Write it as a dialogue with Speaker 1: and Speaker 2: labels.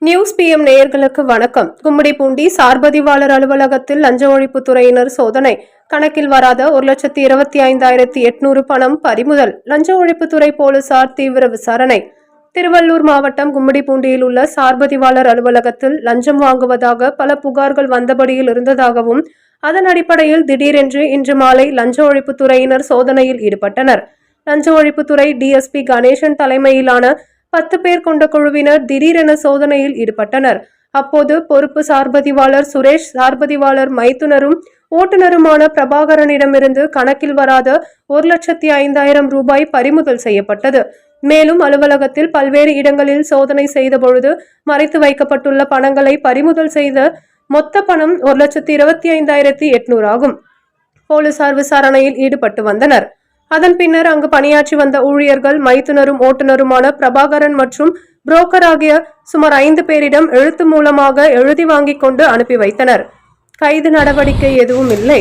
Speaker 1: News PM நேயர்களுக்கு வணக்கம். கும்மிடிப்பூண்டி சார்பதிவாளர் அலுவலகத்தில் லஞ்ச ஒழிப்புத்துறையினர் சோதனை. கணக்கில் வராத 1,25,800 பணம் பறிமுதல். லஞ்ச ஒழிப்புத்துறை போலீசார் தீவிர விசாரணை. திருவள்ளூர் மாவட்டம் கும்மிடிப்பூண்டியில் உள்ள சார்பதிவாளர் அலுவலகத்தில் லஞ்சம் வாங்குவதாக பல புகார்கள் வந்தபடியில் இருந்ததாகவும் அதன் அடிப்படையில் திடீரென்று இன்று மாலை லஞ்ச ஒழிப்புத்துறையினர் சோதனையில் ஈடுபட்டனர். லஞ்ச ஒழிப்புத்துறை DSP கணேசன் தலைமையிலான 10 பேர் கொண்ட குழுவினர் திடீரென சோதனையில் ஈடுபட்டனர். அப்போது பொறுப்பு சார்பதிவாளர் சுரேஷ், சார்பதிவாளர் மைத்துனரும் ஓட்டுநருமான பிரபாகரனிடமிருந்து கணக்கில் வராத 1,05,000 ரூபாய் பறிமுதல் செய்யப்பட்டது. மேலும் அலுவலகத்தில் பல்வேறு இடங்களில் சோதனை செய்த பொழுது மறைத்து வைக்கப்பட்டுள்ள பணங்களை பறிமுதல் செய்த மொத்த பணம் 1,25,800 ஆகும். போலீசார் விசாரணையில் ஈடுபட்டு வந்தனர். அதன் பின்னர் அங்கு பணியாற்றி வந்த ஊழியர்கள் மைத்துனரும் ஓட்டுநருமான பிரபாகரன் மற்றும் புரோக்கர் ஆகிய சுமார் 5 பேரிடம் எழுத்து மூலமாக எழுதி வாங்கிக் கொண்டு அனுப்பி வைத்தனர். கைது நடவடிக்கை எதுவும் இல்லை.